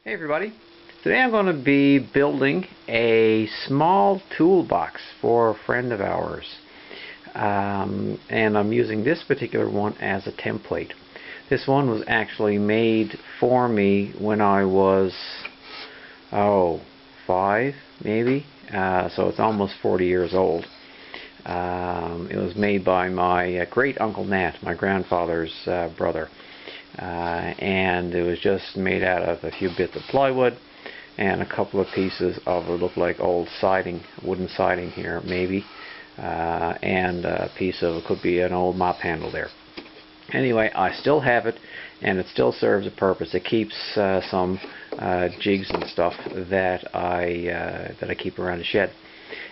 Hey everybody, today I'm going to be building a small toolbox for a friend of ours, and I'm using this particular one as a template. This one was actually made for me when I was 5 maybe, so it's almost 40 years old. It was made by my great uncle Nat, my grandfather's brother. And it was just made out of a few bits of plywood and a couple of pieces of what looked like old siding, wooden siding here maybe, and a piece of, it could be an old mop handle there. Anyway, I still have it, and it still serves a purpose. It keeps some jigs and stuff that I keep around the shed.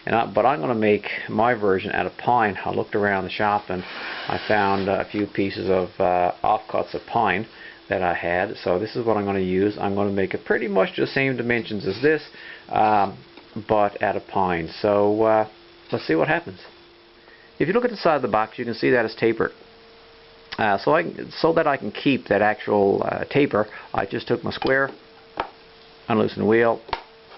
But I'm going to make my version out of pine. I looked around the shop and I found a few pieces of offcuts of pine that I had. So this is what I'm going to use. I'm going to make it pretty much the same dimensions as this, but out of pine. So let's see what happens. If you look at the side of the box, you can see that it's tapered. So that I can keep that actual taper, I just took my square, unloosened the wheel,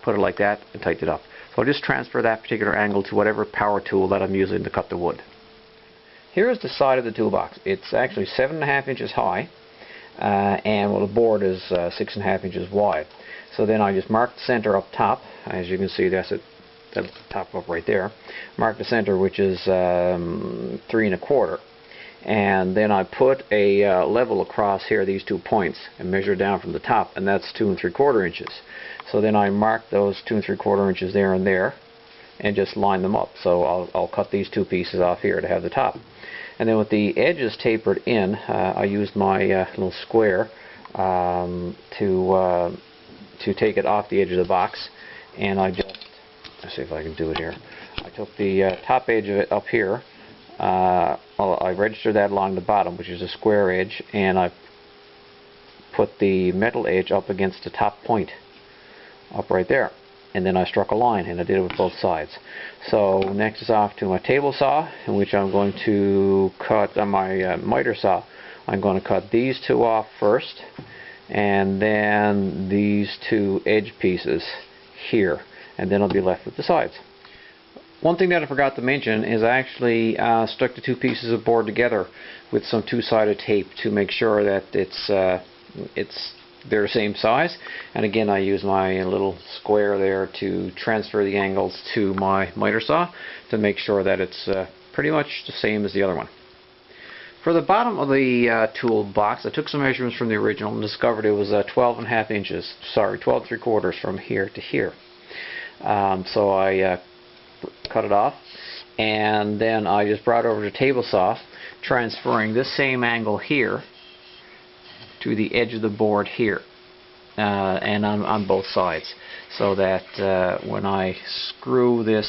put it like that, and tightened it up. So I'll just transfer that particular angle to whatever power tool that I'm using to cut the wood. Here is the side of the toolbox. It's actually 7.5 inches high, and the board is 6.5 inches wide. So then I just mark the center up top. As you can see, that's at the top up right there. Mark the center, which is 3 1/4. And then I put a level across here, these 2 points, and measure down from the top, and that's 2 3/4 inches. So then I mark those 2 3/4 inches there and there, and just line them up. So I'll cut these 2 pieces off here to have the top. And then with the edges tapered in, I used my little square to take it off the edge of the box, and let's see if I can do it here. I took the top edge of it up here. I registered that along the bottom, which is a square edge, and I put the metal edge up against the top point, up right there, and then I struck a line, and I did it with both sides. So next is off to my table saw, in which I'm going to cut on my miter saw. I'm going to cut these 2 off first, and then these 2 edge pieces here, and then I'll be left with the sides. One thing that I forgot to mention is I actually stuck the 2 pieces of board together with some 2-sided tape to make sure that they're the same size. And again, I use my little square there to transfer the angles to my miter saw to make sure that it's pretty much the same as the other one. For the bottom of the toolbox, I took some measurements from the original and discovered it was 12.5 inches. Sorry, 12 3/4 from here to here. So I cut it off, and then I just brought over the table saw, transferring this same angle here to the edge of the board here, and on both sides, so that when I screw the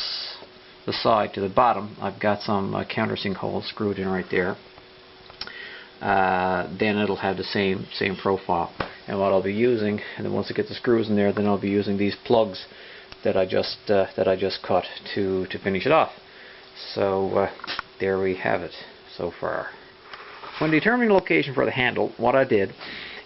side to the bottom, I've got some countersink holes screwed in right there. Then it'll have the same profile. And what I'll be using, and then once I get the screws in there, then I'll be using these plugs that I just cut to finish it off. So there we have it so far. When determining the location for the handle, what I did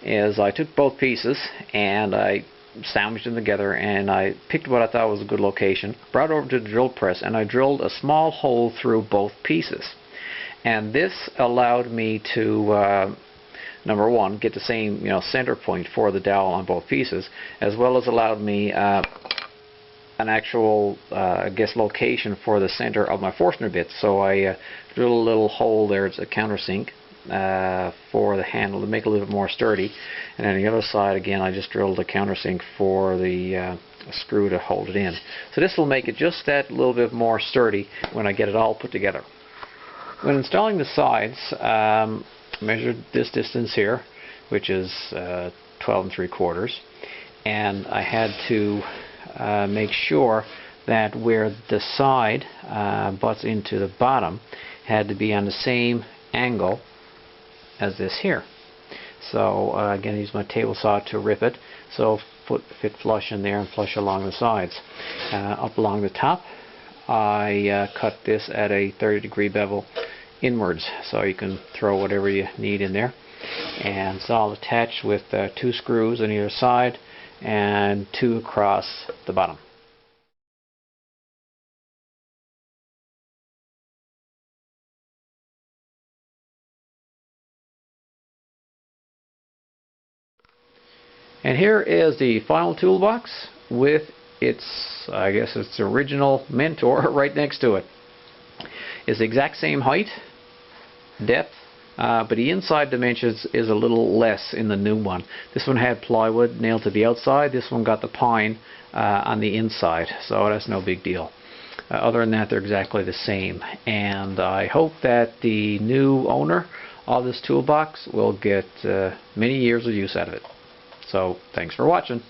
is I took both pieces and I sandwiched them together, and I picked what I thought was a good location, brought it over to the drill press, and I drilled a small hole through both pieces. And this allowed me to number one, get the same center point for the dowel on both pieces, as well as allowed me an actual location for the center of my Forstner bits. So I drilled a little hole there. It's a countersink for the handle to make it a little bit more sturdy, and on the other side again I just drilled a countersink for the screw to hold it in. So this will make it just that little bit more sturdy when I get it all put together. When installing the sides, measured this distance here, which is 12 3/4, and I had to make sure that where the side butts into the bottom had to be on the same angle as this here. So again, I use my table saw to rip it, so fit flush in there and flush along the sides. Up along the top, I cut this at a 30-degree bevel inwards, so you can throw whatever you need in there. And it's all attached with 2 screws on either side, and 2 across the bottom. And here is the final toolbox with its, I guess its original mentor right next to it. It's the exact same height, depth, but the inside dimensions is a little less in the new one. This one had plywood nailed to the outside. This one got the pine on the inside, so that's no big deal. Other than that, they're exactly the same. And I hope that the new owner of this toolbox will get many years of use out of it. So, thanks for watching.